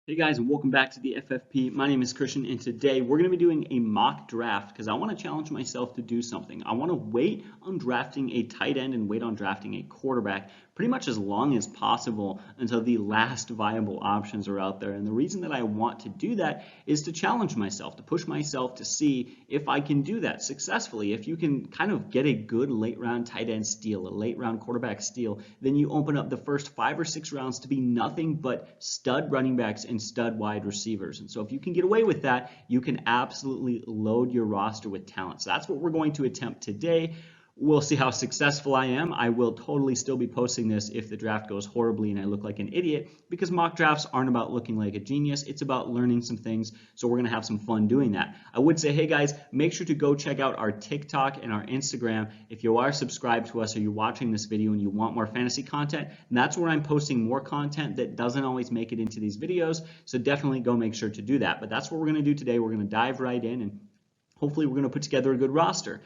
Hey guys, and welcome back to the FFP. My name is Christian, and today we're going to be doing a mock draft because I want to challenge myself to do something. I want to wait on drafting a tight end and wait on drafting a quarterback pretty much as long as possible until the last viable options are out there. And the reason that I want to do that is to challenge myself, to push myself to see if I can do that successfully. If you can kind of get a good late round tight end steal, a late round quarterback steal, then you open up the first 5 or 6 rounds to be nothing but stud running backs and stud wide receivers. And so if you can get away with that, you can absolutely load your roster with talent. So that's what we're going to attempt today. We'll see how successful I am. I will totally still be posting this if the draft goes horribly and I look like an idiot, because mock drafts aren't about looking like a genius. It's about learning some things. So we're going to have some fun doing that. I would say, hey guys, make sure to go check out our TikTok and our Instagram. If you are subscribed to us or you're watching this video and you want more fantasy content, that's where I'm posting more content that doesn't always make it into these videos. So definitely go make sure to do that. But that's what we're going to do today. We're going to dive right in and hopefully we're going to put together a good roster.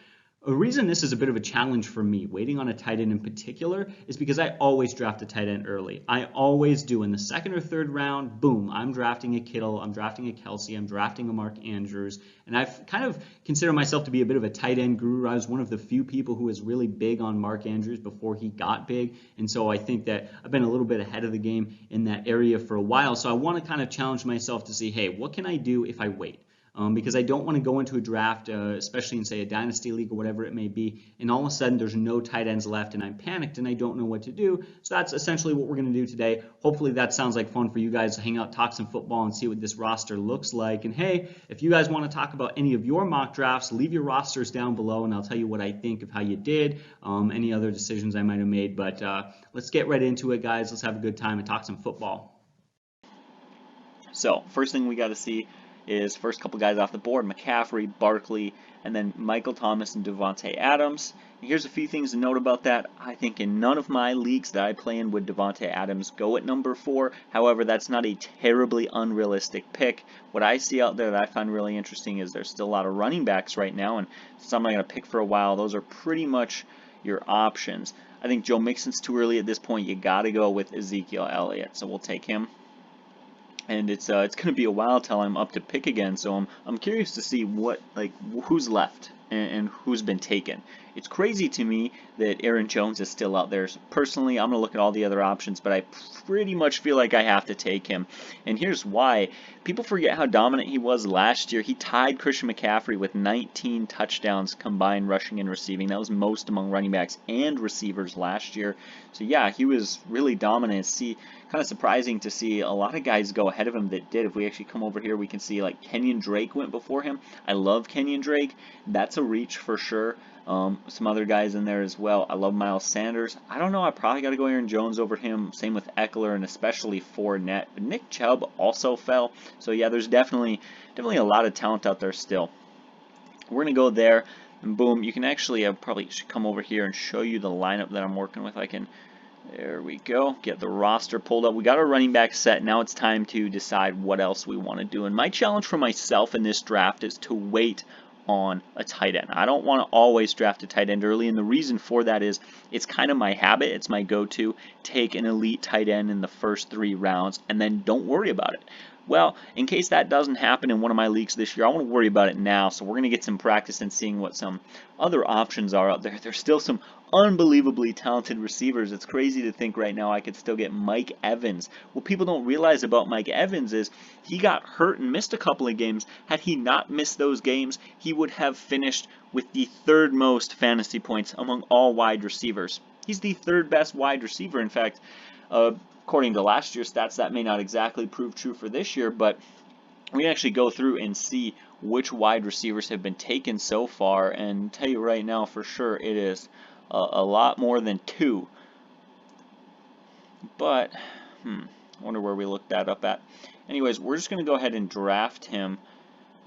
A reason this is a bit of a challenge for me, waiting on a tight end in particular, is because I always draft a tight end early. I always do. In the second or third round, boom, I'm drafting a Kittle, I'm drafting a Kelsey, I'm drafting a Mark Andrews, and I've kind of considered myself to be a bit of a tight end guru. I was one of the few people who was really big on Mark Andrews before he got big, and so I think that I've been a little bit ahead of the game in that area for a while, so I want to kind of challenge myself to see, hey, what can I do if I wait? Because I don't want to go into a draft, especially in, say, a dynasty league or whatever it may be, and all of a sudden there's no tight ends left and I'm panicked and I don't know what to do. So that's essentially what we're going to do today. Hopefully that sounds like fun for you guys to hang out, talk some football, and see what this roster looks like. And hey, if you guys want to talk about any of your mock drafts, leave your rosters down below and I'll tell you what I think of how you did, any other decisions I might have made. But let's get right into it, guys. Let's have a good time and talk some football. So first thing we got to see is first couple guys off the board: McCaffrey, Barkley, and then Michael Thomas and Devontae Adams. And here's a few things to note about that. I think in none of my leagues that I play in would Devontae Adams go at number 4. However, that's not a terribly unrealistic pick. What I see out there that I find really interesting is there's still a lot of running backs right now, and some I'm going to pick for a while. Those are pretty much your options. I think Joe Mixon's too early at this point. You got to go with Ezekiel Elliott, so we'll take him. And it's going to be a while till I'm up to pick again, so I'm curious to see who's left and who's been taken. It's crazy to me that Aaron Jones is still out there. So personally, I'm going to look at all the other options, but I pretty much feel like I have to take him. And here's why. People forget how dominant he was last year. He tied Christian McCaffrey with 19 touchdowns combined rushing and receiving. That was most among running backs and receivers last year. So yeah, he was really dominant. Kind of surprising to see a lot of guys go ahead of him that did. If we actually come over here, we can see like Kenyon Drake went before him. I love Kenyon Drake. That's a reach for sure. Some other guys in there as well. I love Miles Sanders. I don't know. I probably got to go Aaron Jones over him. Same with Eckler and especially Fournette. But Nick Chubb also fell. So yeah, there's definitely a lot of talent out there still. We're gonna go there, and boom. You can actually, I probably should come over here and show you the lineup that I'm working with. There we go. Get the roster pulled up. We got our running back set. Now it's time to decide what else we want to do. And my challenge for myself in this draft is to wait on a tight end. I don't want to always draft a tight end early, and the reason for that is it's kind of my habit. It's my go-to. Take an elite tight end in the first 3 rounds and then don't worry about it. Well, in case that doesn't happen in one of my leagues this year, I want to worry about it now. So we're going to get some practice and seeing what some other options are out there. There's still some unbelievably talented receivers. It's crazy to think right now I could still get Mike Evans. What people don't realize about Mike Evans is he got hurt and missed a couple of games. Had he not missed those games, he would have finished with the 3rd most fantasy points among all wide receivers. He's the 3rd best wide receiver. In fact, according to last year's stats, that may not exactly prove true for this year, but we can actually go through and see which wide receivers have been taken so far, and tell you right now for sure it is a lot more than 2. But, I wonder where we looked that up at. Anyways, we're just going to go ahead and draft him.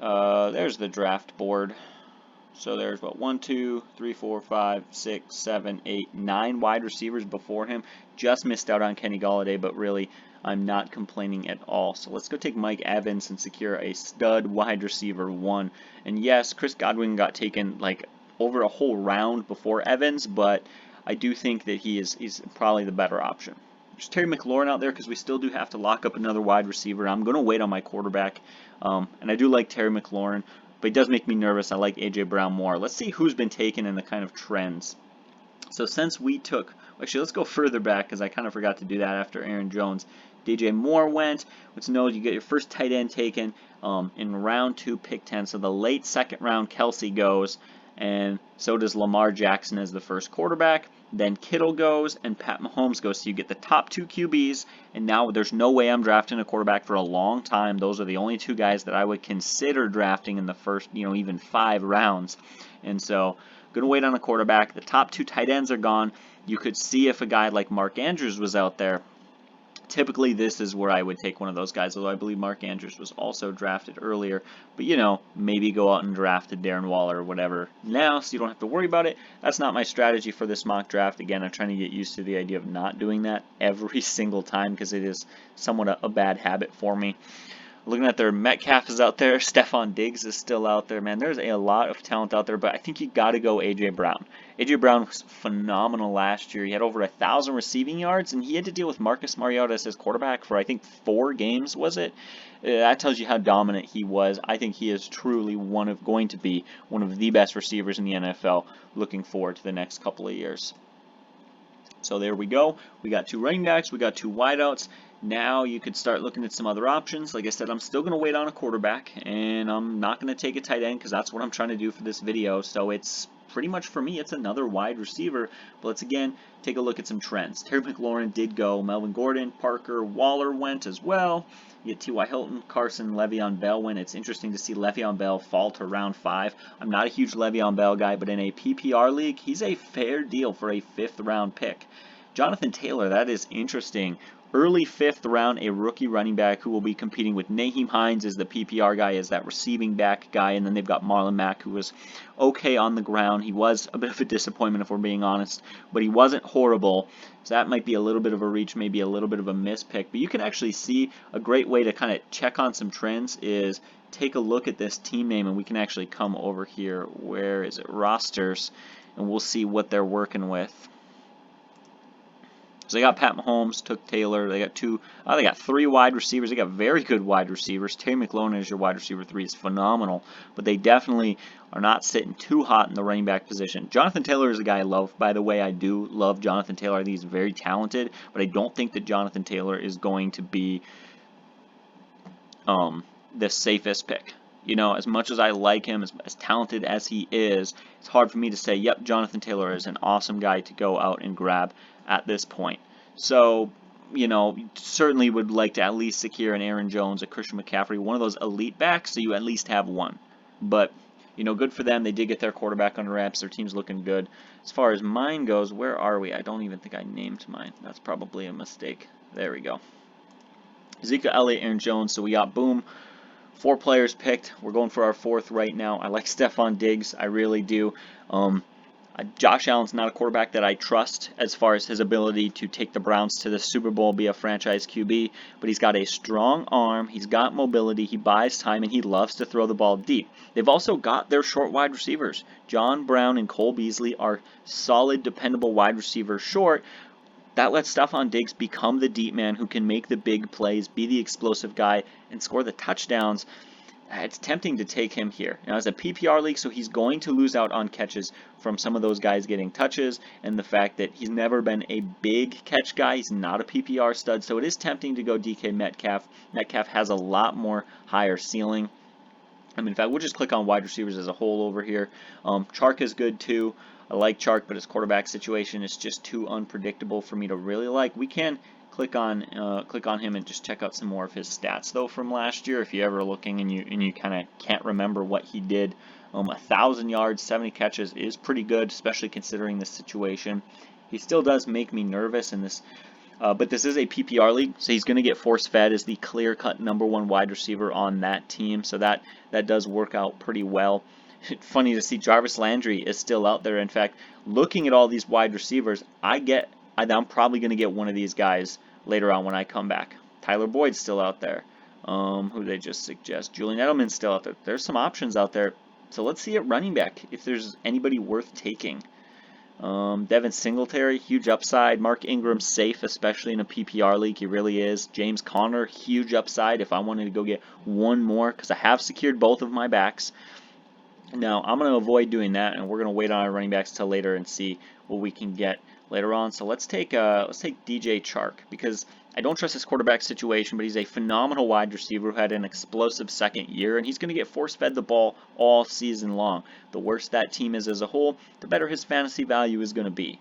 There's the draft board. So there's 1, 2, 3, 4, 5, 6, 7, 8, 9 wide receivers before him. Just missed out on Kenny Golladay, but really I'm not complaining at all. So let's go take Mike Evans and secure a stud wide receiver 1. And yes, Chris Godwin got taken like over a whole round before Evans, but I do think that he's probably the better option. There's Terry McLaurin out there because we still do have to lock up another wide receiver. I'm going to wait on my quarterback, and I do like Terry McLaurin, but he does make me nervous. I like A.J. Brown more. Let's see who's been taken and the kind of trends. So since we took, actually let's go further back because I kind of forgot to do that after Aaron Jones. DJ Moore went, which knows you get your first tight end taken in round 2, pick 10. So the late second round, Kelsey goes, and so does Lamar Jackson as the first quarterback. Then Kittle goes, and Pat Mahomes goes. So you get the top 2 QBs, and now there's no way I'm drafting a quarterback for a long time. Those are the only 2 guys that I would consider drafting in the first, even 5 rounds. And so going to wait on a quarterback. The top 2 tight ends are gone. You could see if a guy like Mark Andrews was out there. Typically, this is where I would take one of those guys, although I believe Mark Andrews was also drafted earlier. But, maybe go out and draft a Darren Waller or whatever now, so you don't have to worry about it. That's not my strategy for this mock draft. Again, I'm trying to get used to the idea of not doing that every single time because it is somewhat a bad habit for me. Looking at their Metcalf is out there. Stephon Diggs is still out there. Man, there's a lot of talent out there, but I think you got to go A.J. Brown. A.J. Brown was phenomenal last year. He had over 1,000 receiving yards, and he had to deal with Marcus Mariota as his quarterback for, I think, 4 games, was it? That tells you how dominant he was. I think he is truly going to be one of the best receivers in the NFL. Looking forward to the next couple of years. So there we go. We got 2 running backs. We got 2 wideouts. Now you could start looking at some other options. Like I said, I'm still going to wait on a quarterback, and I'm not going to take a tight end because that's what I'm trying to do for this video. So it's pretty much for me, it's another wide receiver. But let's again take a look at some trends. Terry McLaurin did go. Melvin Gordon, Parker, Waller went as well. You get T.Y. Hilton, Carson, Le'Veon Bell went. It's interesting to see Le'Veon Bell fall to round 5. I'm not a huge Le'Veon Bell guy, but in a PPR league, he's a fair deal for a 5th round pick. Jonathan Taylor, that is interesting. Early 5th round, a rookie running back who will be competing with Naheem Hines as the PPR guy, as that receiving back guy, and then they've got Marlon Mack, who was okay on the ground. He was a bit of a disappointment if we're being honest, but he wasn't horrible, so that might be a little bit of a reach, maybe a little bit of a mispick. But you can actually see a great way to kind of check on some trends is take a look at this team name, and we can actually come over here, where is it, rosters, and we'll see what they're working with. So they got Pat Mahomes, took Taylor. They got 3 wide receivers. They got very good wide receivers. Terry McLaurin is your wide receiver 3 is phenomenal, but they definitely are not sitting too hot in the running back position. Jonathan Taylor is a guy I love, by the way. I do love Jonathan Taylor. I think he's very talented, but I don't think that Jonathan Taylor is going to be the safest pick. As much as I like him, as talented as he is, it's hard for me to say, yep, Jonathan Taylor is an awesome guy to go out and grab at this point. So, certainly would like to at least secure an Aaron Jones, a Christian McCaffrey, one of those elite backs, so you at least have one. But, good for them. They did get their quarterback under wraps. Their team's looking good. As far as mine goes, where are we? I don't even think I named mine. That's probably a mistake. There we go. Ezekiel Elliott, Aaron Jones. So we got, boom, 4 players picked. We're going for our 4th right now. I like Stephon Diggs. I really do. Josh Allen's not a quarterback that I trust as far as his ability to take the Browns to the Super Bowl, be a franchise QB, but he's got a strong arm, he's got mobility, he buys time, and he loves to throw the ball deep. They've also got their short wide receivers. John Brown and Cole Beasley are solid, dependable wide receivers short. That lets Stephon Diggs become the deep man who can make the big plays, be the explosive guy, and score the touchdowns. It's tempting to take him here. Now, it's a PPR league, so he's going to lose out on catches from some of those guys getting touches, and the fact that he's never been a big catch guy. He's not a PPR stud, so it is tempting to go DK Metcalf. Metcalf has a lot more higher ceiling. In fact, we'll just click on wide receivers as a whole over here. Chark is good too. I like Chark, but his quarterback situation is just too unpredictable for me to really like. We can click on him and just check out some more of his stats though from last year if you're ever looking and you kind of can't remember what he did. 1,000 yards, 70 catches is pretty good, especially considering the situation. He still does make me nervous in this, but this is a PPR league, so he's going to get force-fed as the clear-cut #1 wide receiver on that team, so that does work out pretty well. Funny to see Jarvis Landry is still out there. In fact, looking at all these wide receivers, I'm probably going to get one of these guys later on when I come back. Tyler Boyd's still out there. Who they just suggest? Julian Edelman's still out there. There's some options out there. So let's see at running back if there's anybody worth taking. Devin Singletary, huge upside. Mark Ingram, safe, especially in a PPR league. He really is. James Conner, huge upside if I wanted to go get one more, because I have secured both of my backs. Now, I'm going to avoid doing that, and we're going to wait on our running backs till later and see what we can get later on. So let's take DJ Chark, because I don't trust his quarterback situation, but he's a phenomenal wide receiver who had an explosive second year, and he's going to get force-fed the ball all season long. The worse that team is as a whole, the better his fantasy value is going to be.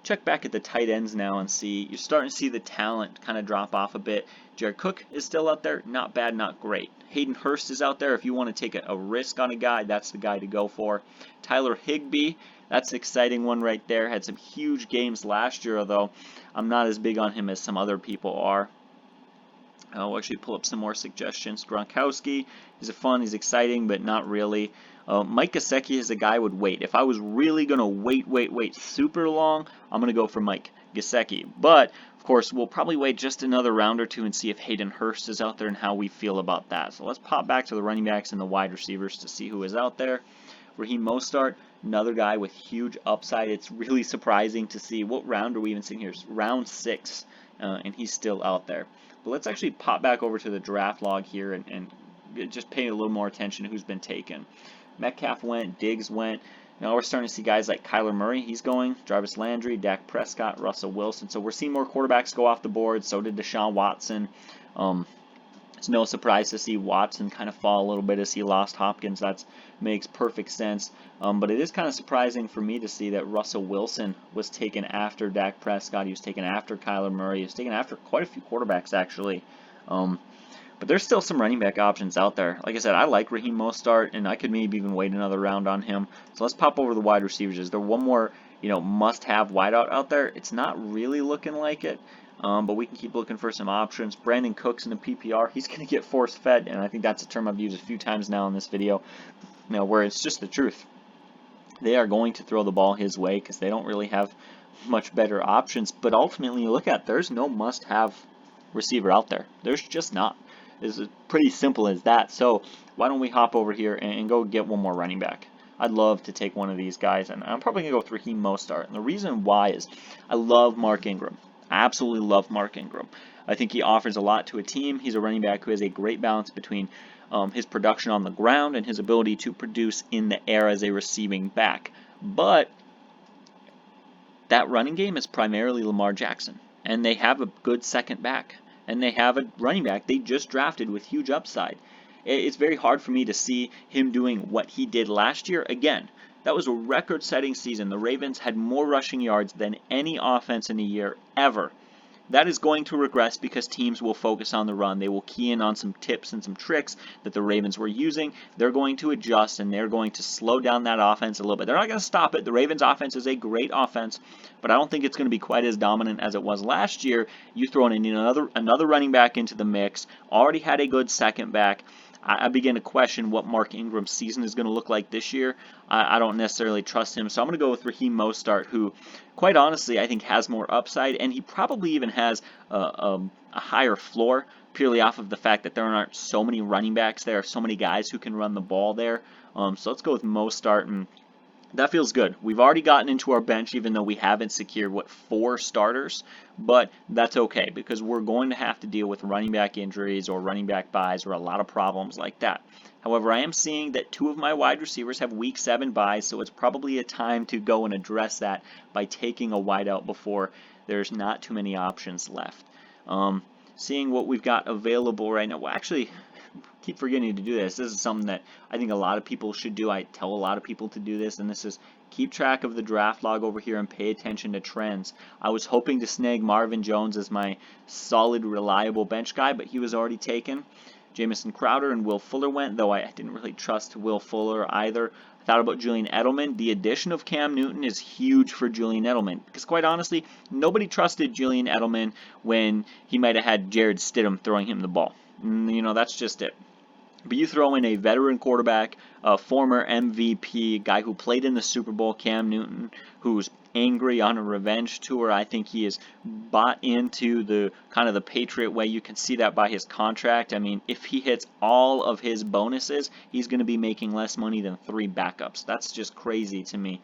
Check back at the tight ends now and see, you're starting to see the talent kind of drop off a bit. Jared Cook is still out there, not bad, not great. Hayden Hurst is out there. If you want to take a risk on a guy, that's the guy to go for. Tyler Higbee, that's an exciting one right there. Had some huge games last year, although I'm not as big on him as some other people are. I'll actually pull up some more suggestions. Gronkowski, he's he's exciting, but not really. Mike Gesicki is a guy I would wait. If I was really going to wait super long, I'm going to go for Mike Gesicki. But, of course, we'll probably wait just another round or two and see if Hayden Hurst is out there and how we feel about that. So let's pop back to the running backs and the wide receivers to see who is out there. Raheem Mostert, another guy with huge upside. It's really surprising to see. What round are we even sitting here? It's round 6, and he's still out there. But let's actually pop back over to the draft log here and just pay a little more attention to who's been taken. Metcalf went, Diggs went. Now we're starting to see guys like Kyler Murray, he's going, Jarvis Landry, Dak Prescott, Russell Wilson. So we're seeing more quarterbacks go off the board. So did Deshaun Watson. It's no surprise to see Watson kind of fall a little bit as he lost Hopkins. That makes perfect sense. But it is kind of surprising for me to see that Russell Wilson was taken after Dak Prescott. He was taken after Kyler Murray. He was taken after quite a few quarterbacks, actually. But there's still some running back options out there. Like I said, I like Raheem Mostert, and I could maybe even wait another round on him. So let's pop over the wide receivers. Is there one more, must-have wideout out there? It's not really looking like it, but we can keep looking for some options. Brandon Cooks in the PPR, he's going to get force-fed, and I think that's a term I've used a few times now in this video, where it's just the truth. They are going to throw the ball his way because they don't really have much better options. But ultimately, you look at, there's no must-have receiver out there. There's just not. It's pretty simple as that. So why don't we hop over here and go get one more running back? I'd love to take one of these guys, and I'm probably going to go with Raheem Mostert. And the reason why is I love Mark Ingram. I absolutely love Mark Ingram. I think he offers a lot to a team. He's a running back who has a great balance between his production on the ground and his ability to produce in the air as a receiving back. But that running game is primarily Lamar Jackson, and they have a good second back. And they have a running back they just drafted with huge upside. It's very hard for me to see him doing what he did last year. Again, that was a record-setting season. The Ravens had more rushing yards than any offense in a year ever. That is going to regress because teams will focus on the run. They will key in on some tips and some tricks that the Ravens were using. They're going to adjust, and they're going to slow down that offense a little bit. They're not going to stop it. The Ravens offense is a great offense, but I don't think it's going to be quite as dominant as it was last year. You throw in another running back into the mix, already had a good second back. I begin to question what Mark Ingram's season is going to look like this year. I don't necessarily trust him, so I'm going to go with Raheem Mostert, who, quite honestly, I think has more upside, and he probably even has a higher floor, purely off of the fact that there aren't so many running backs there, so many guys who can run the ball there. So let's go with Mostert, and that feels good. We've already gotten into our bench, even though we haven't secured, 4 starters, but that's okay because we're going to have to deal with running back injuries or running back buys or a lot of problems like that. However, I am seeing that 2 of my wide receivers have week 7 buys, so it's probably a time to go and address that by taking a wideout before there's not too many options left. Seeing what we've got available right now. Well, actually, keep forgetting to do this. This is something that I think a lot of people should do. I tell a lot of people to do this, and this is keep track of the draft log over here and pay attention to trends. I was hoping to snag Marvin Jones as my solid, reliable bench guy, but he was already taken. Jamison Crowder and Will Fuller went, though I didn't really trust Will Fuller either. I thought about Julian Edelman. The addition of Cam Newton is huge for Julian Edelman because, quite honestly, nobody trusted Julian Edelman when he might have had Jared Stidham throwing him the ball. That's just it. But you throw in a veteran quarterback, a former MVP, a guy who played in the Super Bowl, Cam Newton, who's angry on a revenge tour. I think he is bought into the kind of the Patriot way. You can see that by his contract. I mean, if he hits all of his bonuses, he's going to be making less money than 3 backups. That's just crazy to me.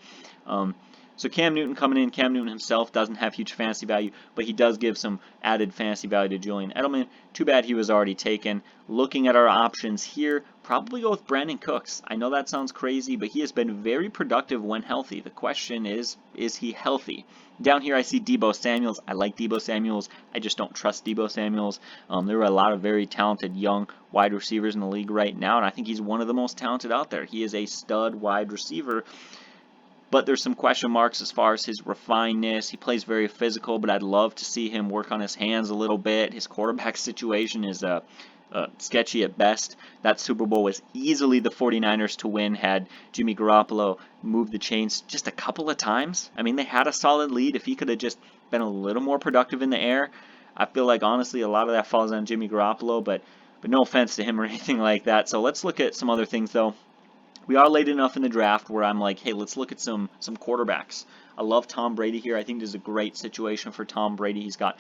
So Cam Newton coming in, Cam Newton himself doesn't have huge fantasy value, but he does give some added fantasy value to Julian Edelman. Too bad he was already taken. Looking at our options here, probably go with Brandon Cooks. I know that sounds crazy, but he has been very productive when healthy. The question is he healthy? Down here I see Deebo Samuels. I like Deebo Samuels. I just don't trust Deebo Samuels. There are a lot of very talented young wide receivers in the league right now, and I think he's one of the most talented out there. He is a stud wide receiver. But there's some question marks as far as his refinedness. He plays very physical, but I'd love to see him work on his hands a little bit. His quarterback situation is sketchy at best. That Super Bowl was easily the 49ers to win had Jimmy Garoppolo moved the chains just a couple of times. I mean, they had a solid lead. If he could have just been a little more productive in the air, I feel like, honestly, a lot of that falls on Jimmy Garoppolo, but no offense to him or anything like that. So let's look at some other things, though. We are late enough in the draft where I'm like, hey, let's look at some quarterbacks. I love Tom Brady here. I think this is a great situation for Tom Brady. He's got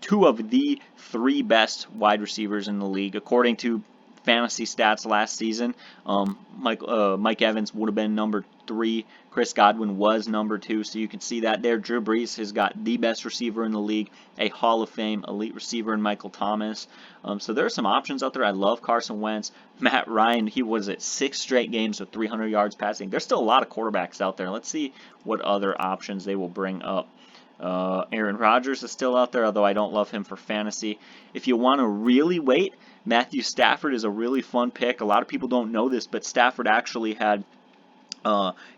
two of the 3 best wide receivers in the league, according to fantasy stats last season. Mike Evans would have been number 3. Chris Godwin was number 2, so you can see that there. Drew Brees has got the best receiver in the league, a Hall of Fame elite receiver in Michael Thomas. So there are some options out there. I love Carson Wentz. Matt Ryan, he was at 6 straight games with 300 yards passing. There's still a lot of quarterbacks out there. Let's see what other options they will bring up. Aaron Rodgers is still out there, although I don't love him for fantasy. If you want to really wait, Matthew Stafford is a really fun pick. A lot of people don't know this, but Stafford actually had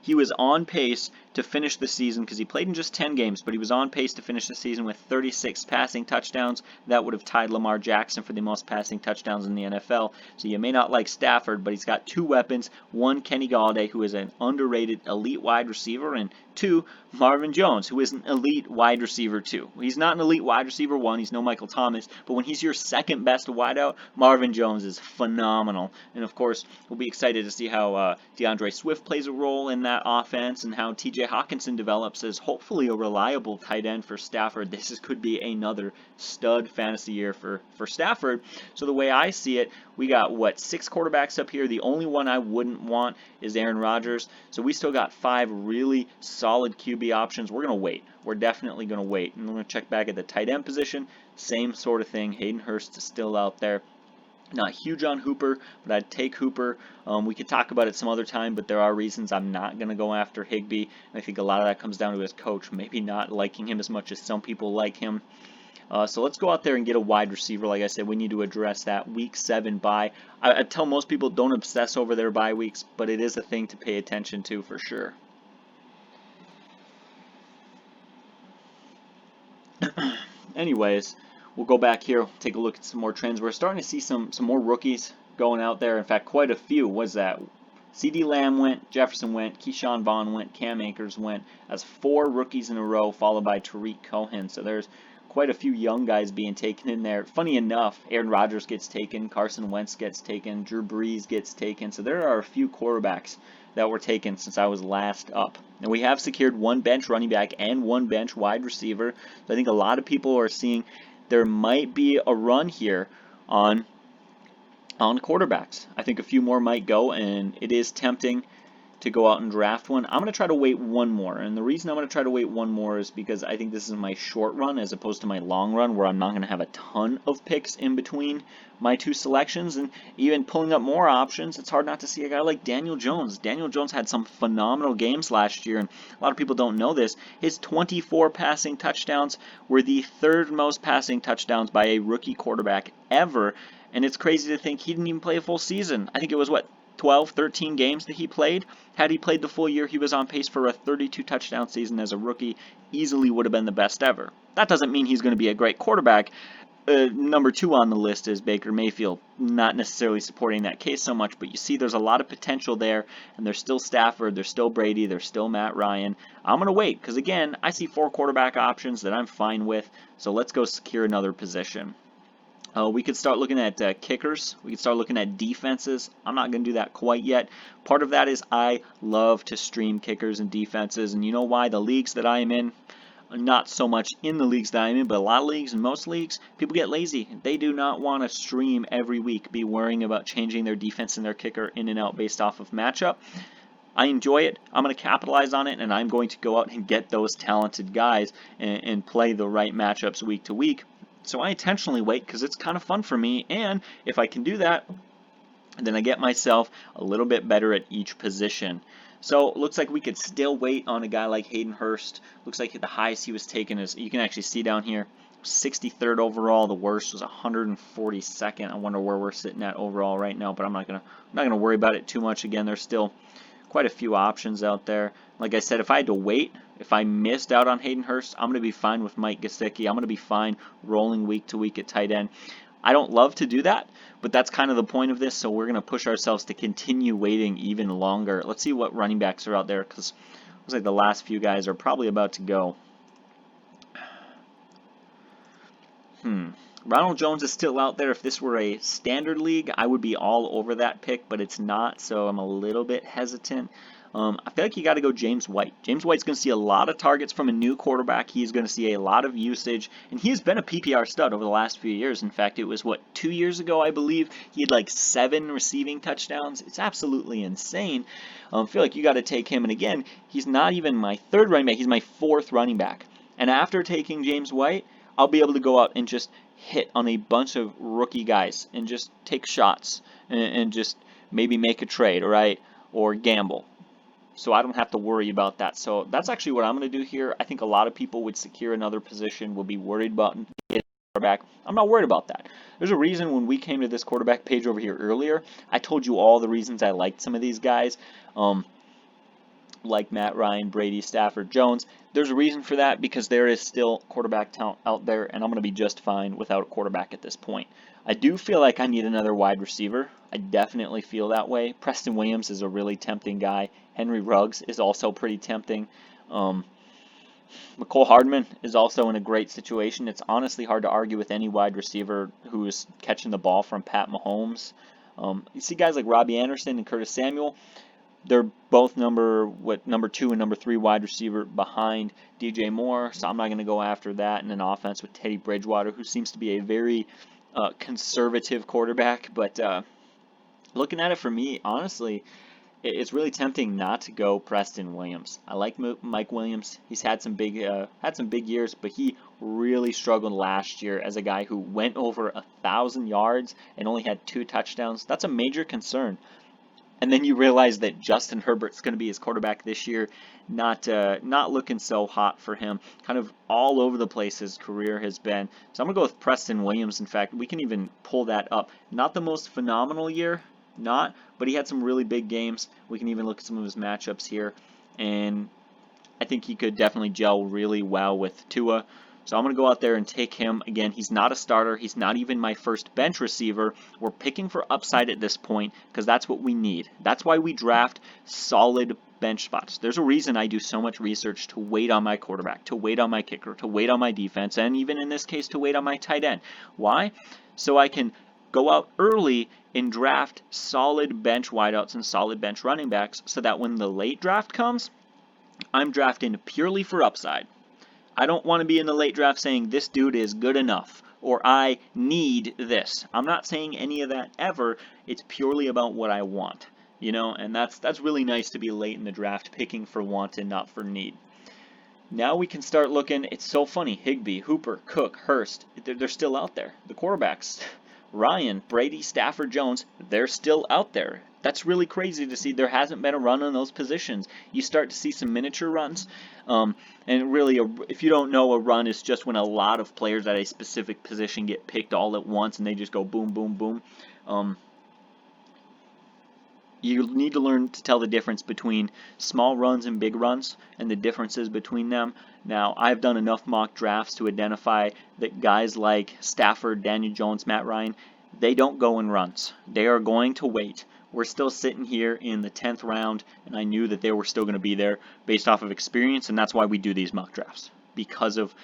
he was on pace to finish the season, because he played in just 10 games, but he was on pace to finish the season with 36 passing touchdowns. That would have tied Lamar Jackson for the most passing touchdowns in the NFL. So you may not like Stafford, but he's got 2 weapons. 1, Kenny Galladay, who is an underrated elite wide receiver, and 2, Marvin Jones, who is an elite wide receiver too. He's not an elite wide receiver 1, he's no Michael Thomas, but when he's your second best wideout, Marvin Jones is phenomenal. And of course, we'll be excited to see how DeAndre Swift plays a role in that offense, and how TJ Hawkinson develops as hopefully a reliable tight end for Stafford. This could be another stud fantasy year for Stafford. So the way I see it, we got, 6 quarterbacks up here. The only one I wouldn't want is Aaron Rodgers. So we still got 5 really solid QB options. We're going to wait. We're definitely going to wait. And we're going to check back at the tight end position. Same sort of thing. Hayden Hurst is still out there. Not huge on Hooper, but I'd take Hooper. We could talk about it some other time, but there are reasons I'm not going to go after Higbee. And I think a lot of that comes down to his coach maybe not liking him as much as some people like him. So let's go out there and get a wide receiver. Like I said, we need to address that week 7 bye. I tell most people don't obsess over their bye weeks, but it is a thing to pay attention to for sure. Anyways, we'll go back here, take a look at some more trends. We're starting to see some more rookies going out there. In fact, quite a few. Was that CeeDee Lamb went, Jefferson went, Keyshawn Vaughn went, Cam Akers went. That's 4 rookies in a row, followed by Tariq Cohen. So there's quite a few young guys being taken in there. Funny enough, Aaron Rodgers gets taken, Carson Wentz gets taken, Drew Brees gets taken. So there are a few quarterbacks that were taken since I was last up. And we have secured 1 bench running back and 1 bench wide receiver. So I think a lot of people are seeing there might be a run here on quarterbacks. I think a few more might go, and it is tempting to go out and draft one. I'm going to try to wait 1 more, and the reason I'm going to try to wait 1 more is because I think this is my short run as opposed to my long run, where I'm not going to have a ton of picks in between my 2 selections. And even pulling up more options, it's hard not to see a guy like Daniel Jones. Daniel Jones had some phenomenal games last year, and a lot of people don't know this. His 24 passing touchdowns were the 3rd most passing touchdowns by a rookie quarterback ever, and it's crazy to think he didn't even play a full season. I think it was, 12, 13 games that he played. Had he played the full year, he was on pace for a 32 touchdown season as a rookie. Easily would have been the best ever. That doesn't mean he's going to be a great quarterback. Number 2 on the list is Baker Mayfield. Not necessarily supporting that case so much, but you see there's a lot of potential there, and there's still Stafford, there's still Brady, there's still Matt Ryan. I'm going to wait, because again, I see 4 quarterback options that I'm fine with, so let's go secure another position. We could start looking at kickers. We could start looking at defenses. I'm not going to do that quite yet. Part of that is I love to stream kickers and defenses, and you know why? The leagues that I am in, not so much in the leagues that I'm in, but a lot of leagues and most leagues, people get lazy. They do not want to stream every week, be worrying about changing their defense and their kicker in and out based off of matchup. I enjoy it. I'm going to capitalize on it, and I'm going to go out and get those talented guys and play the right matchups week to week. So I intentionally wait because it's kind of fun for me, and if I can do that, then I get myself a little bit better at each position. So it looks like we could still wait on a guy like Hayden Hurst. Looks like the highest he was taken is, you can actually see down here, 63rd overall. The worst was 142nd. I wonder where we're sitting at overall right now, but I'm not gonna worry about it too much. Again, there's still quite a few options out there. Like I said, if I had to wait, if I missed out on Hayden Hurst, I'm gonna be fine with Mike Gesicki. I'm gonna be fine rolling week to week at tight end. I don't love to do that, but that's kind of the point of this, so we're going to push ourselves to continue waiting even longer. Let's see what running backs are out there, because it looks like the last few guys are probably about to go. Ronald Jones is still out there. If this were a standard league, I would be all over that pick, but it's not, so I'm a little bit hesitant. I feel like you got to go James White. James White's going to see a lot of targets from a new quarterback. He's going to see a lot of usage, and he's been a PPR stud over the last few years. In fact, it was, 2 years ago, I believe, he had like 7 receiving touchdowns. It's absolutely insane. I feel like you got to take him, and again, he's not even my 3rd running back. He's my 4th running back. And after taking James White, I'll be able to go out and just hit on a bunch of rookie guys and just take shots and just maybe make a trade, right, or gamble. So I don't have to worry about that. So that's actually what I'm going to do here. I think a lot of people would secure another position, would be worried about getting a quarterback. I'm not worried about that. There's a reason when we came to this quarterback page over here earlier, I told you all the reasons I liked some of these guys, like Matt Ryan, Brady, Stafford, Jones. There's a reason for that because there is still quarterback talent out there, and I'm going to be just fine without a quarterback at this point. I do feel like I need another wide receiver. I definitely feel that way. Preston Williams is a really tempting guy. Henry Ruggs is also pretty tempting. McCole Hardman is also in a great situation. It's honestly hard to argue with any wide receiver who is catching the ball from Pat Mahomes. You see guys like Robbie Anderson and Curtis Samuel. They're both number 2 and number 3 wide receiver behind DJ Moore, so I'm not going to go after that in an offense with Teddy Bridgewater, who seems to be a very conservative quarterback. But looking at it for me, honestly, it's really tempting not to go Preston Williams. I like Mike Williams. He's had some big years, but he really struggled last year as a guy who went over 1,000 yards and only had 2 touchdowns. That's a major concern. And then you realize that Justin Herbert's going to be his quarterback this year. Not looking so hot for him. Kind of all over the place his career has been. So I'm going to go with Preston Williams. In fact, we can even pull that up. Not the most phenomenal year, but he had some really big games. We can even look at some of his matchups here. And I think he could definitely gel really well with Tua. So I'm going to go out there and take him. Again, he's not a starter. He's not even my first bench receiver. We're picking for upside at this point because that's what we need. That's why we draft solid bench spots. There's a reason I do so much research to wait on my quarterback, to wait on my kicker, to wait on my defense, and even in this case, to wait on my tight end. Why? So I can go out early and draft solid bench wideouts and solid bench running backs so that when the late draft comes, I'm drafting purely for upside. I don't want to be in the late draft saying this dude is good enough or I need this. I'm not saying any of that ever. It's purely about what I want, and that's really nice to be late in the draft picking for want and not for need. Now we can start looking. It's so funny. Higbee, Hooper, Cook, Hurst, they're still out there. The quarterbacks, Ryan, Brady, Stafford, Jones, they're still out there. That's really crazy to see. There hasn't been a run on those positions. You start to see some miniature runs. And really, if you don't know, a run is just when a lot of players at a specific position get picked all at once and they just go boom, boom, boom. You need to learn to tell the difference between small runs and big runs and the differences between them. Now, I've done enough mock drafts to identify that guys like Stafford, Daniel Jones, Matt Ryan, they don't go in runs. They are going to wait. We're still sitting here in the 10th round, and I knew that they were still going to be there based off of experience, and that's why we do these mock drafts, because of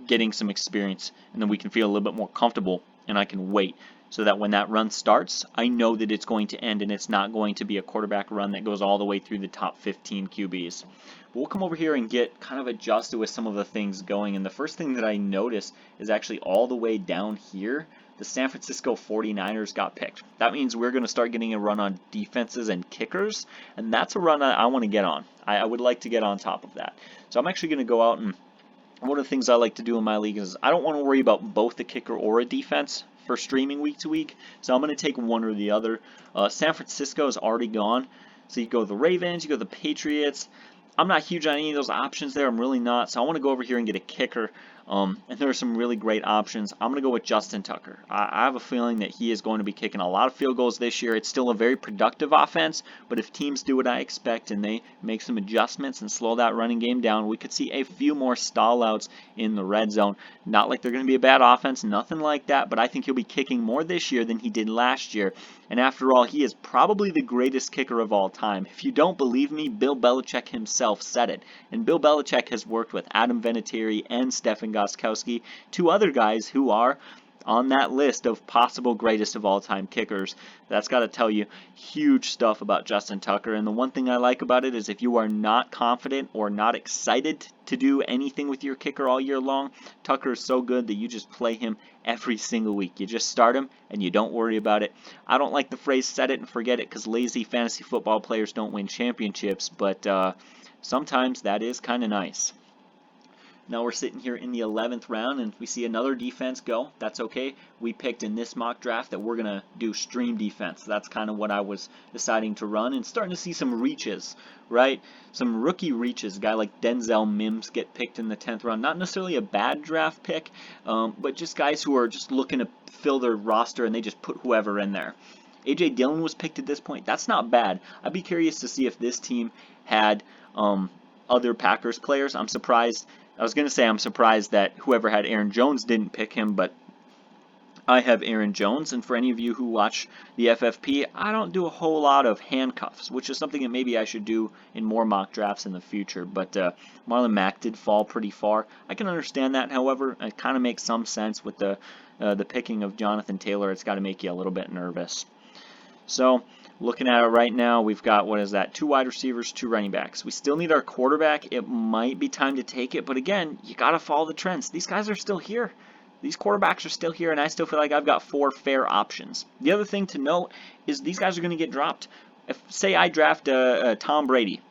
getting some experience, and then we can feel a little bit more comfortable, and I can wait so that when that run starts, I know that it's going to end, and it's not going to be a quarterback run that goes all the way through the top 15 QBs. But we'll come over here and get kind of adjusted with some of the things going, and the first thing that I notice is actually all the way down here. the San Francisco 49ers got picked. That means we're going to start getting a run on defenses and kickers, and that's a run I want to get on. I would like to get on top of that. So I'm actually going to go out, and one of the things I like to do in my league is I don't want to worry about both the kicker or a defense for streaming week to week, so I'm going to take one or the other. San Francisco is already gone, so you go the Ravens, you go the Patriots. I'm not huge on any of those options there. I'm really not. So I want to go over here and get a kicker. And there are some really great options. I'm going to go with Justin Tucker. I have a feeling that he is going to be kicking a lot of field goals this year. It's still a very productive offense, but if teams do what I expect and they make some adjustments and slow that running game down, we could see a few more stall-outs in the red zone. Not like they're going to be a bad offense, nothing like that, but I think he'll be kicking more this year than he did last year. And after all, he is probably the greatest kicker of all time. If you don't believe me, Bill Belichick himself said it. And Bill Belichick has worked with Adam Vinatieri and Stephen Gostkowski, two other guys who are on that list of possible greatest of all time kickers. That's got to tell you huge stuff about Justin Tucker. And the one thing I like about it is if you are not confident or not excited to do anything with your kicker all year long, Tucker is so good that you just play him every single week. You just start him and you don't worry about it. I don't like the phrase set it and forget it because lazy fantasy football players don't win championships, but sometimes that is kind of nice. Now we're sitting here in the 11th round, and if we see another defense go, that's okay. We picked in this mock draft that we're going to do stream defense. That's kind of what I was deciding to run, and starting to see some reaches, right? Some rookie reaches. A guy like Denzel Mims get picked in the 10th round. Not necessarily a bad draft pick, but just guys who are just looking to fill their roster, and they just put whoever in there. A.J. Dillon was picked at this point. That's not bad. I'd be curious to see if this team had other Packers players. I'm surprised. I was going to say I'm surprised that whoever had Aaron Jones didn't pick him, but I have Aaron Jones, and for any of you who watch the FFP, I don't do a whole lot of handcuffs, which is something that maybe I should do in more mock drafts in the future, but Marlon Mack did fall pretty far. I can understand that, however. It kind of makes some sense with the picking of Jonathan Taylor. It's got to make you a little bit nervous. So, looking at it right now, we've got, 2 wide receivers, 2 running backs. We still need our quarterback. It might be time to take it, but again, you got to follow the trends. These guys are still here. These quarterbacks are still here, and I still feel like I've got 4 fair options. The other thing to note is these guys are going to get dropped. If, say I draft Tom Brady,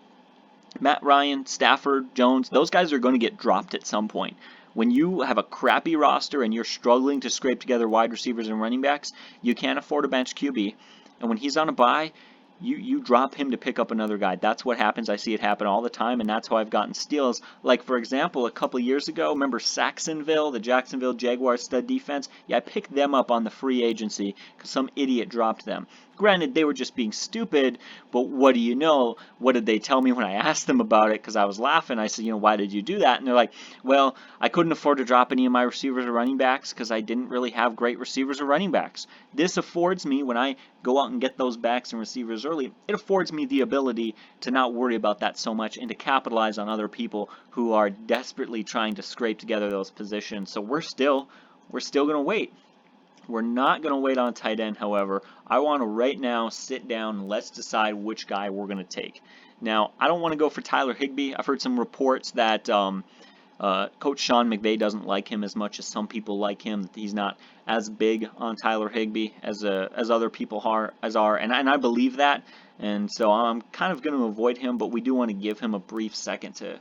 Matt Ryan, Stafford, Jones, those guys are going to get dropped at some point. When you have a crappy roster and you're struggling to scrape together wide receivers and running backs, you can't afford a bench QB. And when he's on a bye, you drop him to pick up another guy. That's what happens. I see it happen all the time, and that's how I've gotten steals. Like, for example, a couple years ago, remember Saxonville, the Jacksonville Jaguars stud defense? Yeah, I picked them up on the free agency because some idiot dropped them. Granted, they were just being stupid, but what do you know? What did they tell me when I asked them about it? Because I was laughing. I said, why did you do that? And they're like, well, I couldn't afford to drop any of my receivers or running backs because I didn't really have great receivers or running backs. This affords me, when I go out and get those backs and receivers early, it affords me the ability to not worry about that so much and to capitalize on other people who are desperately trying to scrape together those positions. So we're still going to wait. We're not going to wait on tight end, however. I want to right now sit down and let's decide which guy we're going to take. Now, I don't want to go for Tyler Higbee. I've heard some reports that Coach Sean McVay doesn't like him as much as some people like him. He's not as big on Tyler Higbee as other people are, and I believe that. And so I'm kind of going to avoid him, but we do want to give him a brief second to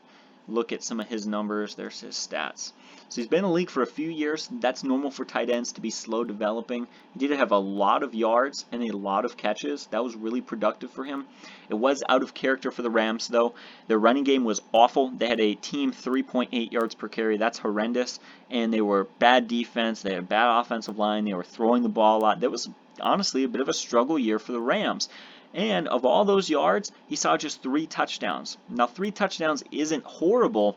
look at some of his numbers. There's his stats. So he's been in the league for a few years. That's normal for tight ends to be slow developing. He did have a lot of yards and a lot of catches. That was really productive for him. It was out of character for the Rams, though. Their running game was awful. They had a team 3.8 yards per carry. That's horrendous. And they were bad defense. They had a bad offensive line. They were throwing the ball a lot. That was honestly a bit of a struggle year for the Rams. And of all those yards, he saw just 3 touchdowns. Now, 3 touchdowns isn't horrible,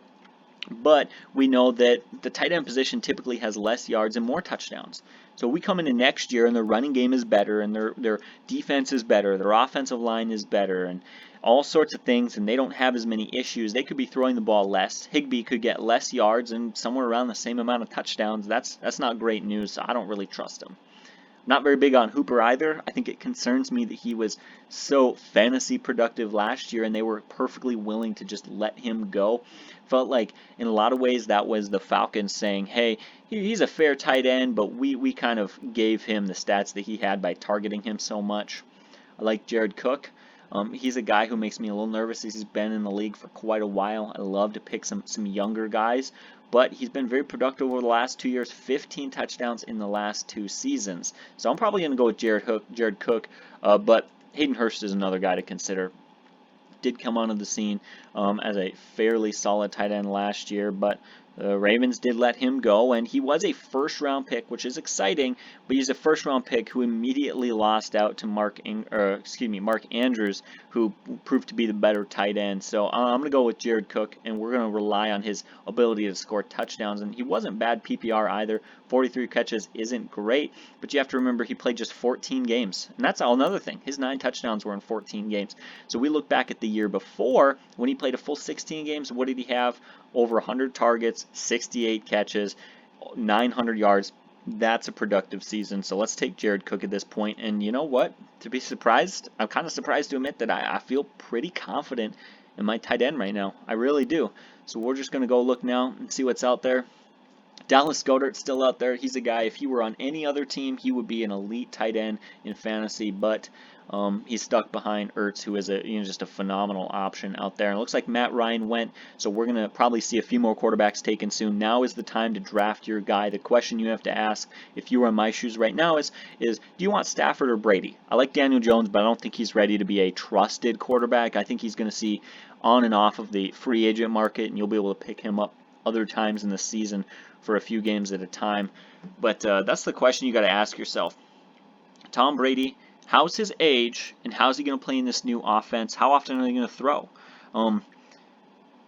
but we know that the tight end position typically has less yards and more touchdowns. So we come into next year and their running game is better and their defense is better, their offensive line is better, and all sorts of things, and they don't have as many issues. They could be throwing the ball less. Higbee could get less yards and somewhere around the same amount of touchdowns. That's not great news, so I don't really trust him. Not very big on Hooper either. I think it concerns me that he was so fantasy productive last year and they were perfectly willing to just let him go. Felt like in a lot of ways that was the Falcons saying, hey, he's a fair tight end, but we kind of gave him the stats that he had by targeting him so much. I like Jared Cook. He's a guy who makes me a little nervous. He's been in the league for quite a while. I love to pick some younger guys, but he's been very productive over the last 2 years, 15 touchdowns in the last 2 seasons. So I'm probably going to go with Jared Cook, but Hayden Hurst is another guy to consider. Did come onto the scene as a fairly solid tight end last year, but the Ravens did let him go, and he was a first-round pick, which is exciting, but he's a first-round pick who immediately lost out to Mark Andrews, who proved to be the better tight end. So I'm going to go with Jared Cook, and we're going to rely on his ability to score touchdowns, and he wasn't bad PPR either. 43 catches isn't great, but you have to remember he played just 14 games, and that's another thing. His 9 touchdowns were in 14 games. So we look back at the year before, when he played a full 16 games, what did he have? Over 100 targets, 68 catches, 900 yards. That's a productive season. So let's take Jared Cook at this point. And you know what? To be surprised, I'm kind of surprised to admit that I feel pretty confident in my tight end right now. I really do. So we're just going to go look now and see what's out there. Dallas Goedert's still out there. He's a guy, if he were on any other team, he would be an elite tight end in fantasy, but he's stuck behind Ertz, who is just a phenomenal option out there. And it looks like Matt Ryan went, so we're going to probably see a few more quarterbacks taken soon. Now is the time to draft your guy. The question you have to ask, if you were in my shoes right now, is do you want Stafford or Brady? I like Daniel Jones, but I don't think he's ready to be a trusted quarterback. I think he's going to see on and off of the free agent market, and you'll be able to pick him up other times in the season for a few games at a time. But that's the question you got to ask yourself. Tom Brady, how's his age, and how's he going to play in this new offense? How often are they going to throw?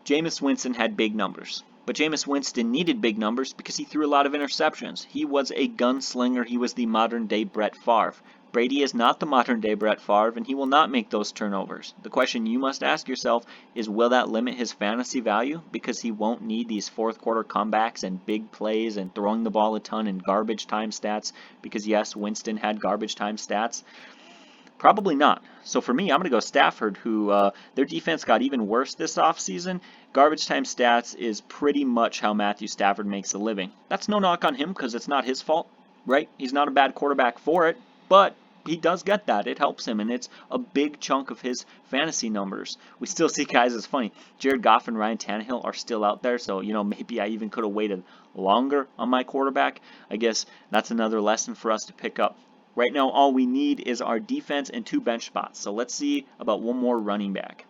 Jameis Winston had big numbers, but Jameis Winston needed big numbers because he threw a lot of interceptions. He was a gunslinger. He was the modern-day Brett Favre. Brady is not the modern-day Brett Favre, and he will not make those turnovers. The question you must ask yourself is, will that limit his fantasy value? Because he won't need these fourth-quarter comebacks and big plays and throwing the ball a ton and garbage time stats, because, yes, Winston had garbage time stats. Probably not. So for me, I'm going to go Stafford, who their defense got even worse this offseason. Garbage time stats is pretty much how Matthew Stafford makes a living. That's no knock on him because it's not his fault, right? He's not a bad quarterback for it. But he does get that. It helps him, and it's a big chunk of his fantasy numbers. We still see guys, it's funny, Jared Goff and Ryan Tannehill are still out there, so, maybe I even could have waited longer on my quarterback. I guess that's another lesson for us to pick up. Right now, all we need is our defense and 2 bench spots. So let's see about one more running back.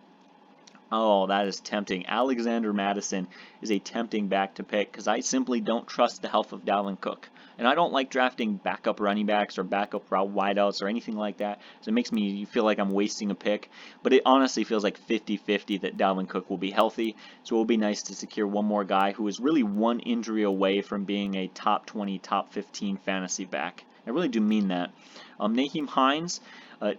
Oh, that is tempting. Alexander Madison is a tempting back to pick because I simply don't trust the health of Dalvin Cook. And I don't like drafting backup running backs or backup route wideouts or anything like that. So it makes me feel like I'm wasting a pick. But it honestly feels like 50-50 that Dalvin Cook will be healthy. So it will be nice to secure one more guy who is really one injury away from being a top 20, top 15 fantasy back. I really do mean that. Nyheim Hines,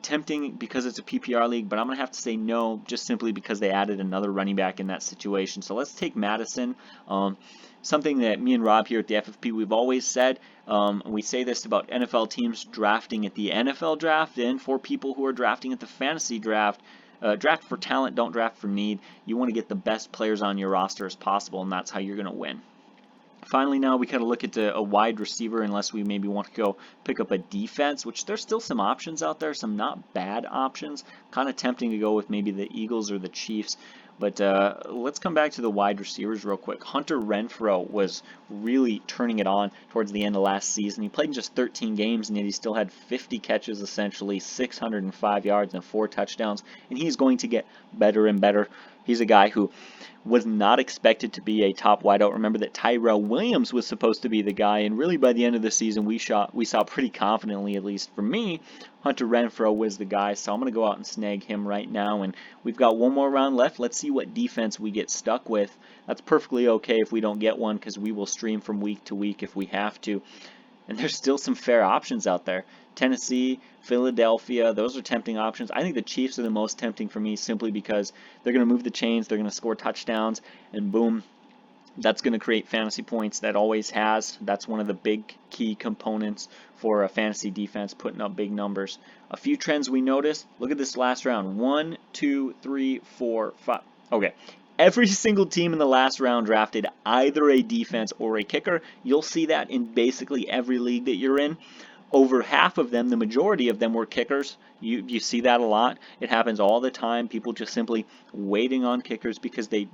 tempting because it's a PPR league, but I'm going to have to say no just simply because they added another running back in that situation. So let's take Madison. Something that me and Rob here at the FFP, we've always said, we say this about NFL teams drafting at the NFL draft, and for people who are drafting at the fantasy draft, draft for talent, don't draft for need. You want to get the best players on your roster as possible, and that's how you're going to win. Finally, now we kind of look at a wide receiver unless we maybe want to go pick up a defense, which there's still some options out there, some not bad options. Kind of tempting to go with maybe the Eagles or the Chiefs. But let's come back to the wide receivers real quick. Hunter Renfrow was really turning it on towards the end of last season. He played in just 13 games, and yet he still had 50 catches, essentially 605 yards and 4 touchdowns. And he's going to get better and better. He's a guy who was not expected to be a top wideout. Remember that Tyrell Williams was supposed to be the guy, and really by the end of the season we saw pretty confidently, at least for me, Hunter Renfrow was the guy. So I'm going to go out and snag him right now, and we've got one more round left. Let's see what defense we get stuck with. That's perfectly okay if we don't get one, because we will stream from week to week if we have to. And there's still some fair options out there. Tennessee, Philadelphia, those are tempting options. I think the Chiefs are the most tempting for me simply because they're going to move the chains, they're going to score touchdowns, and boom, That's going to create fantasy points. That always has. That's one of the big key components for a fantasy defense, putting up big numbers. A few trends we noticed. Look at this last round. 1, 2, 3, 4, 5. Okay. Every single team in the last round drafted either a defense or a kicker. You'll see that in basically every league that you're in. Over half of them, the majority of them, were kickers. You see that a lot. It happens all the time. People just simply waiting on kickers because they're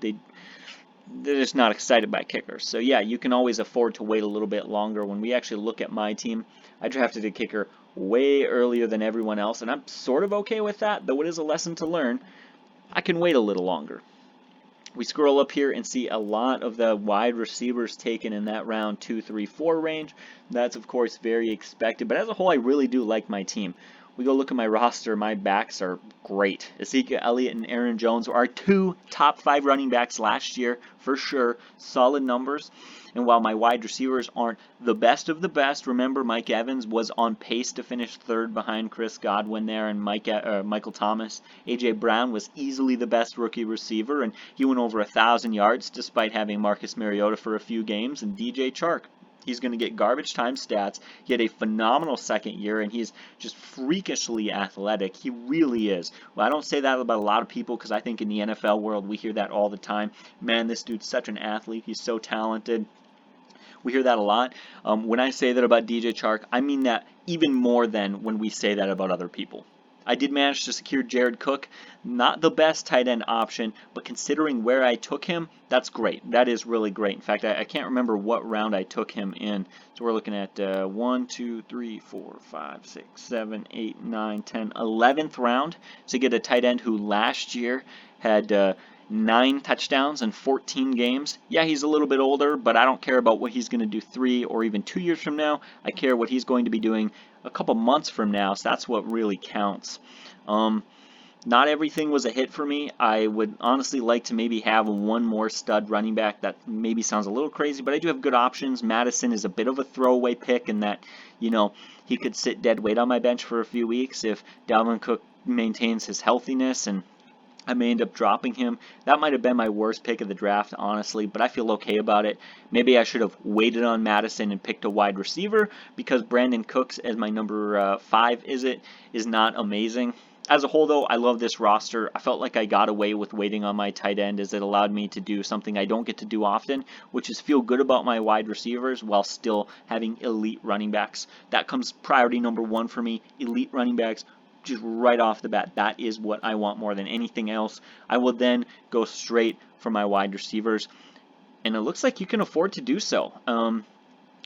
just not excited by kickers. So yeah, you can always afford to wait a little bit longer. When we actually look at my team, I drafted a kicker way earlier than everyone else, and I'm sort of okay with that, though it is a lesson to learn. I can wait a little longer. We scroll up here and see a lot of the wide receivers taken in that round 2, 3, 4 range. That's of course very expected, but as a whole, I really do like my team. We go look at my roster, my backs are great. Ezekiel Elliott and Aaron Jones are 2 top 5 running backs last year, for sure. Solid numbers. And while my wide receivers aren't the best of the best, remember Mike Evans was on pace to finish 3rd behind Chris Godwin there and Michael Thomas. A.J. Brown was easily the best rookie receiver, and he went over 1,000 yards despite having Marcus Mariota for a few games. And DJ Chark, he's going to get garbage time stats. He had a phenomenal second year, and he's just freakishly athletic. He really is. Well, I don't say that about a lot of people because I think in the NFL world we hear that all the time. Man, this dude's such an athlete. He's so talented. We hear that a lot. When I say that about DJ Chark, I mean that even more than when we say that about other people. I did manage to secure Jared Cook. Not the best tight end option, but considering where I took him, that's great. That is really great. In fact, I can't remember what round I took him in. So we're looking at 1, 2, 3, 4, 5, 6, 7, 8, 9, 10, 11th round to get a tight end who last year had 9 touchdowns in 14 games. Yeah, he's a little bit older, but I don't care about what he's going to do 3 or even 2 years from now. I care what he's going to be doing a couple months from now, so that's what really counts. Not everything was a hit for me. I would honestly like to maybe have one more stud running back. That maybe sounds a little crazy, but I do have good options. Madison is a bit of a throwaway pick in that, he could sit dead weight on my bench for a few weeks if Dalvin Cook maintains his healthiness, and I may end up dropping him. That might have been my worst pick of the draft, honestly, but I feel okay about it. Maybe I should have waited on Madison and picked a wide receiver because Brandon Cooks as my number 5 is not amazing. As a whole, though, I love this roster. I felt like I got away with waiting on my tight end as it allowed me to do something I don't get to do often, which is feel good about my wide receivers while still having elite running backs. That comes priority number 1 for me, elite running backs. Just right off the bat, that is what I want more than anything else. I will then go straight for my wide receivers, and it looks like you can afford to do so.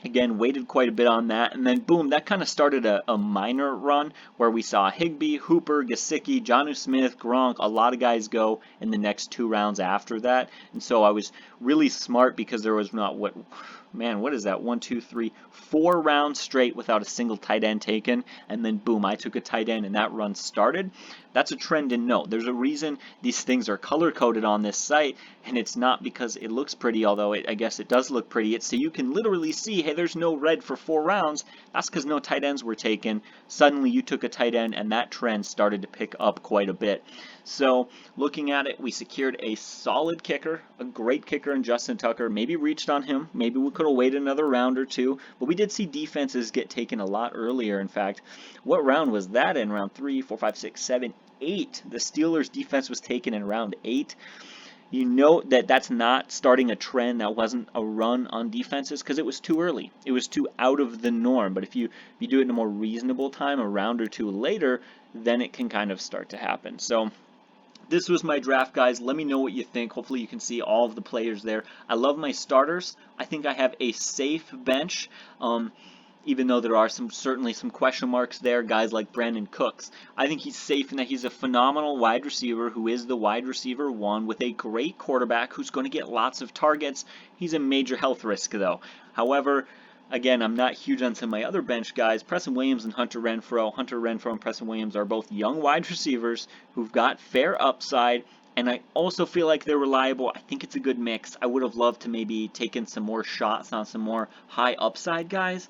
Again, waited quite a bit on that, and then boom, that kind of started a minor run where we saw Higbee, Hooper, Gesicki, Jonnu Smith, Gronk, a lot of guys go in the next 2 rounds after that, and so I was really smart because there was not what is that? 1, 2, 3, 4 rounds straight without a single tight end taken, and then boom, I took a tight end and that run started. That's a trend to note. There's a reason these things are color-coded on this site, and it's not because it looks pretty, although I guess it does look pretty. It's so you can literally see, hey, there's no red for 4 rounds. That's because no tight ends were taken. Suddenly you took a tight end, and that trend started to pick up quite a bit. So looking at it, we secured a solid kicker, a great kicker in Justin Tucker. Maybe reached on him. Maybe we could have waited another round or 2. But we did see defenses get taken a lot earlier. In fact, what round was that in? Round 3, 4, 5, 6, 7, 8. The Steelers' defense was taken in round 8. You note that that's not starting a trend. That wasn't a run on defenses because it was too early. It was too out of the norm. But if you do it in a more reasonable time, a round or 2 later, then it can kind of start to happen. So this was my draft, guys. Let me know what you think. Hopefully you can see all of the players there. I love my starters. I think I have a safe bench. Even though there are certainly some question marks there, guys like Brandon Cooks. I think he's safe in that he's a phenomenal wide receiver who is the wide receiver 1 with a great quarterback who's going to get lots of targets. He's a major health risk, though. However, again, I'm not huge on some of my other bench guys. Preston Williams and Hunter Renfrow. Hunter Renfrow and Preston Williams are both young wide receivers who've got fair upside, and I also feel like they're reliable. I think it's a good mix. I would have loved to maybe taken some more shots on some more high upside guys.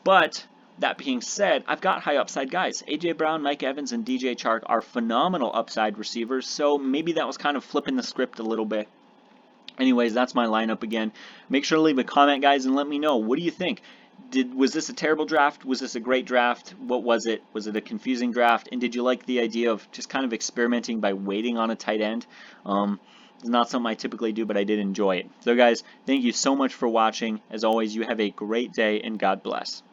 But that being said, I've got high upside guys. A.J. Brown, Mike Evans, and DJ Chark are phenomenal upside receivers, so maybe that was kind of flipping the script a little bit. Anyways, that's my lineup again. Make sure to leave a comment, guys, and let me know. What do you think? Was this a terrible draft? Was this a great draft? What was it? Was it a confusing draft? And did you like the idea of just kind of experimenting by waiting on a tight end? It's not something I typically do, but I did enjoy it. So guys, thank you so much for watching. As always, you have a great day, and God bless.